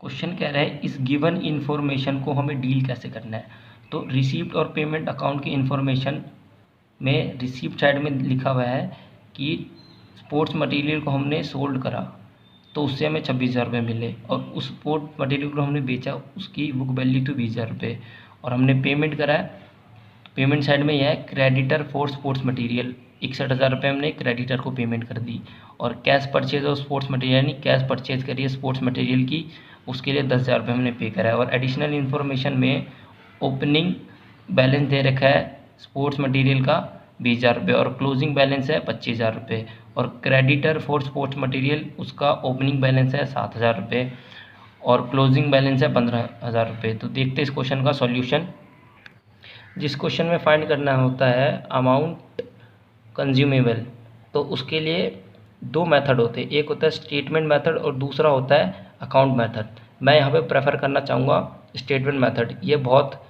Question कह रहा है इस गिवन इन्फॉर्मेशन को हमें डील कैसे करना है। तो रिसीप्ट और पेमेंट अकाउंट की इन्फॉर्मेशन में रिसीप्ट साइड में लिखा हुआ है कि स्पोर्ट्स मटेरियल को हमने सोल्ड करा तो उससे हमें 26,000 रुपये मिले, और उस स्पोर्ट्स मटेरियल को हमने बेचा उसकी बुक वैल्यू थी 20,000 रुपये, और हमने पेमेंट करा है। पेमेंट साइड में यह है क्रेडिटर फॉर स्पोर्ट्स मटेरियल, 61,000 रुपये हमने क्रेडिटर को पेमेंट कर दी। और cash purchase of sports material यानी कैश परचेज करिए स्पोर्ट्स मटेरियल की, उसके लिए 10,000 रुपये हमने पे करा है। और एडिशनल इन्फॉर्मेशन में ओपनिंग बैलेंस दे रखा है स्पोर्ट्स मटेरियल का 20,000 रुपये और क्लोजिंग बैलेंस है 25,000 रुपये। और क्रेडिटर फॉर स्पोर्ट्स मटेरियल उसका ओपनिंग बैलेंस है 7,000 रुपये और क्लोजिंग बैलेंस है 15,000 रुपये। तो देखते हैं इस क्वेश्चन का सॉल्यूशन। जिस क्वेश्चन में फाइंड करना होता है अमाउंट कंज्यूमेबल, तो उसके लिए दो मेथड होते हैं, एक होता है स्टेटमेंट मेथड और दूसरा होता है अकाउंट मेथड। मैं यहाँ पे प्रेफर करना चाहूँगा स्टेटमेंट मेथड, ये बहुत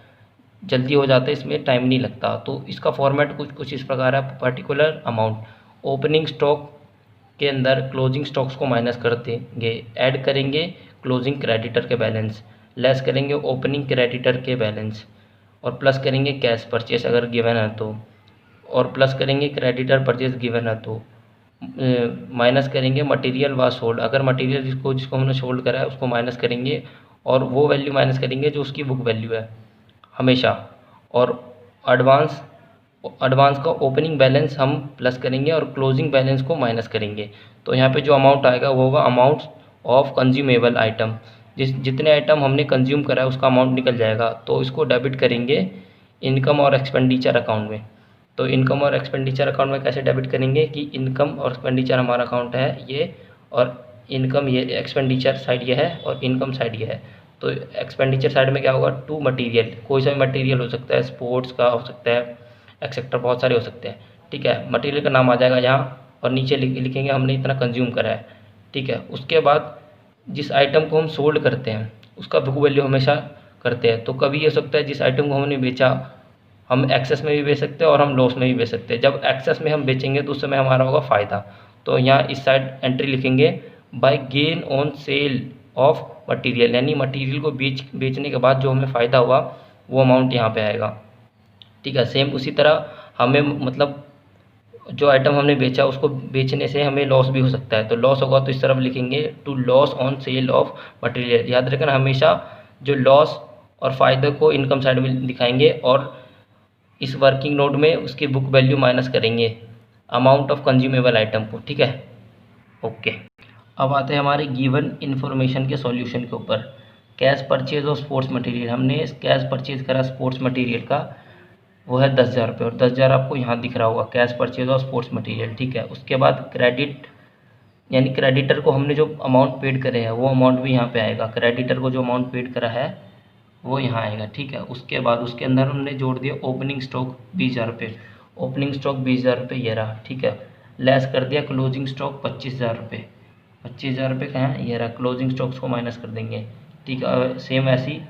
जल्दी हो जाता है, इसमें टाइम नहीं लगता। तो इसका फॉर्मेट कुछ इस प्रकार है। पर्टिकुलर अमाउंट, ओपनिंग स्टॉक के अंदर क्लोजिंग स्टॉक्स को माइनस कर देंगे, ऐड करेंगे क्लोजिंग क्रेडिटर के बैलेंस, लेस करेंगे ओपनिंग क्रेडिटर के बैलेंस, और प्लस करेंगे कैश परचेस अगर गिवन है तो, और प्लस करेंगे क्रेडिटर परचेस गिवन है तो, माइनस करेंगे मटेरियल व सोल्ड, अगर मटेरियल जिसको हमने सोल्ड करा है उसको माइनस करेंगे, और वो वैल्यू माइनस करेंगे जो उसकी बुक वैल्यू है हमेशा। और एडवांस का ओपनिंग बैलेंस हम प्लस करेंगे और क्लोजिंग बैलेंस को माइनस करेंगे। तो यहाँ पे जो अमाउंट आएगा वो होगा अमाउंट ऑफ कंज्यूमेबल आइटम, जितने आइटम हमने कंज्यूम करा है उसका अमाउंट निकल जाएगा। तो इसको डेबिट करेंगे इनकम और एक्सपेंडिचर अकाउंट में। तो इनकम और एक्सपेंडिचर अकाउंट में कैसे डेबिट करेंगे कि इनकम और एक्सपेंडिचर हमारा अकाउंट है ये, और इनकम ये, एक्सपेंडिचर साइड ये है और इनकम साइड ये है। तो एक्सपेंडिचर साइड में क्या होगा, टू मटेरियल, कोई सा भी मटेरियल हो सकता है, स्पोर्ट्स का हो सकता है, एक्सेट्रा बहुत सारे हो सकते हैं। ठीक है, मटेरियल का नाम आ जाएगा यहाँ, और नीचे लिखेंगे हमने इतना कंज्यूम करा है। ठीक है, उसके बाद जिस आइटम को हम सोल्ड करते हैं उसका बुक वैल्यू हमेशा करते हैं। तो कभी ये हो सकता है जिस आइटम को हमने बेचा हम एक्सेस में भी बेच सकते हैं और हम लॉस में भी बेच सकते हैं। जब एक्सेस में हम बेचेंगे तो उस समय हमारा होगा फ़ायदा। तो यहाँ इस साइड एंट्री लिखेंगे by gain on sale of material, यानी मटेरियल को बेचने के बाद जो हमें फ़ायदा हुआ वो अमाउंट यहाँ पे आएगा। ठीक है, सेम उसी तरह हमें मतलब जो आइटम हमने बेचा उसको बेचने से हमें लॉस भी हो सकता है, तो लॉस होगा तो इस तरफ लिखेंगे to loss on sale of material. याद रखना हमेशा जो लॉस और फ़ायदे को इनकम साइड में दिखाएंगे, और इस वर्किंग नोट में उसकी बुक वैल्यू माइनस करेंगे अमाउंट ऑफ कंज्यूमेबल आइटम को। ठीक है, ओके। अब आते हैं हमारे गिवन इन्फॉर्मेशन के सॉल्यूशन के ऊपर। Cash purchase of sports material, हमने कैश परचेज करा स्पोर्ट्स मटेरियल का, वो है 10,000 रुपये, और 10,000 आपको यहाँ दिख रहा होगा cash purchase of sports material. ठीक है, उसके बाद क्रेडिट यानी क्रेडिटर को हमने जो अमाउंट पेड करे हैं वो अमाउंट भी यहाँ पे आएगा, क्रेडिटर को जो अमाउंट पेड करा है वो यहाँ आएगा। ठीक है, उसके बाद उसके अंदर हमने जोड़ दिया ओपनिंग स्टॉक 20,000 रुपये, ओपनिंग स्टॉक 20,000 रुपये ये रहा। ठीक है, लेस कर दिया क्लोजिंग स्टॉक 25,000 रुपये, 25,000 रुपये कहाँ है ये रहा, क्लोजिंग स्टॉक्स को माइनस कर देंगे। ठीक है, सेम ऐसी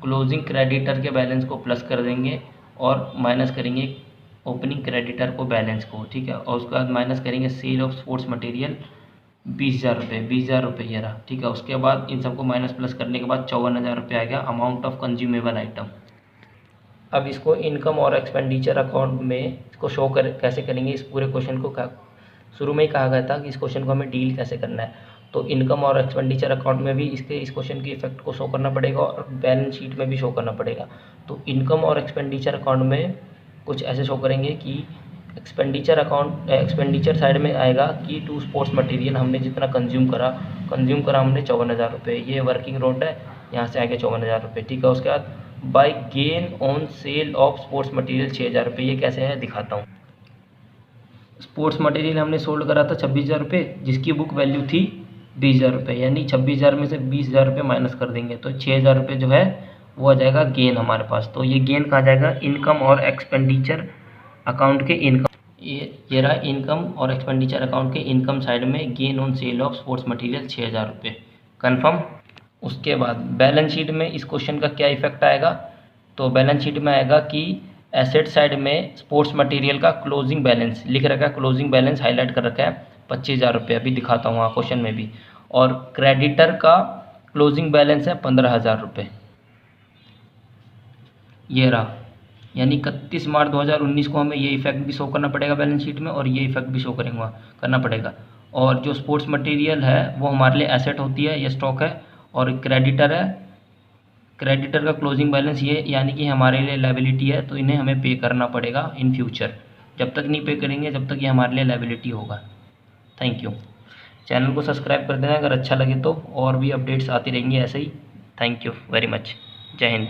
क्लोजिंग क्रेडिटर के बैलेंस को प्लस कर देंगे और माइनस करेंगे ओपनिंग क्रेडिटर को बैलेंस को। ठीक है, और उसके बाद माइनस करेंगे सेल ऑफ स्पोर्ट्स मटेरियल 20,000 रुपये, 20,000 रुपये ये रहा। ठीक है, उसके बाद इन सबको माइनस प्लस करने के बाद 54,000 रुपये आ गया अमाउंट ऑफ कंज्यूमेबल आइटम। अब इसको इनकम और एक्सपेंडिचर अकाउंट में इसको शो कैसे करेंगे, इस पूरे क्वेश्चन को शुरू में ही कहा गया था कि इस क्वेश्चन को हमें डील कैसे करना है। तो इनकम और एक्सपेंडिचर अकाउंट में भी इस क्वेश्चन की इफेक्ट को शो करना पड़ेगा और बैलेंस शीट में भी शो करना पड़ेगा। तो इनकम और एक्सपेंडिचर अकाउंट में कुछ ऐसे शो करेंगे कि एक्सपेंडिचर साइड में आएगा कि टू स्पोर्ट्स मटेरियल हमने जितना कंज्यूम करा हमने 54,000 रुपये, ये वर्किंग नोट है, यहाँ से आगे 54,000 रुपये। ठीक है, उसके बाद by gain on sale of sports material 6,000 रुपये, ये कैसे है दिखाता हूँ। स्पोर्ट्स मटेरियल हमने सोल्ड करा था 26,000 रुपये, जिसकी बुक वैल्यू थी 20,000 रुपये, यानी 26,000 में से 20,000 रुपये माइनस कर देंगे तो 6,000 रुपये जो है वो आ जाएगा गेन हमारे पास। तो ये गेन कहाँ जाएगा, इनकम और एक्सपेंडिचर अकाउंट के इनकम, ये रहा इनकम और एक्सपेंडिचर अकाउंट के इनकम साइड में gain on sale of sports material 6,000 रुपये, कन्फर्म। उसके बाद बैलेंस शीट में इस क्वेश्चन का क्या इफेक्ट आएगा, तो बैलेंस शीट में आएगा कि एसेट साइड में स्पोर्ट्स मटेरियल का क्लोजिंग बैलेंस लिख रखा है, क्लोजिंग बैलेंस हाईलाइट कर रखा है 25,000 रुपये, अभी दिखाता हूँ क्वेश्चन में भी। और क्रेडिटर का क्लोजिंग बैलेंस है 15,000 रुपये, ये रहा। यानी 31 मार्च 2019 को हमें ये इफेक्ट भी शो करना पड़ेगा बैलेंस शीट में, और ये इफेक्ट भी शो करना पड़ेगा। और जो स्पोर्ट्स मटेरियल है वो हमारे लिए एसेट होती है, ये स्टॉक है, और क्रेडिटर है, क्रेडिटर का क्लोजिंग बैलेंस ये यानी कि हमारे लिए लायबिलिटी है, तो इन्हें हमें पे करना पड़ेगा इन फ्यूचर। जब तक नहीं पे करेंगे जब तक ये हमारे लिए लायबिलिटी होगा। Thank you. चैनल को सब्सक्राइब कर देना अगर अच्छा लगे तो, और भी अपडेट्स आती रहेंगी ऐसे ही। Thank you very much. जय हिंद।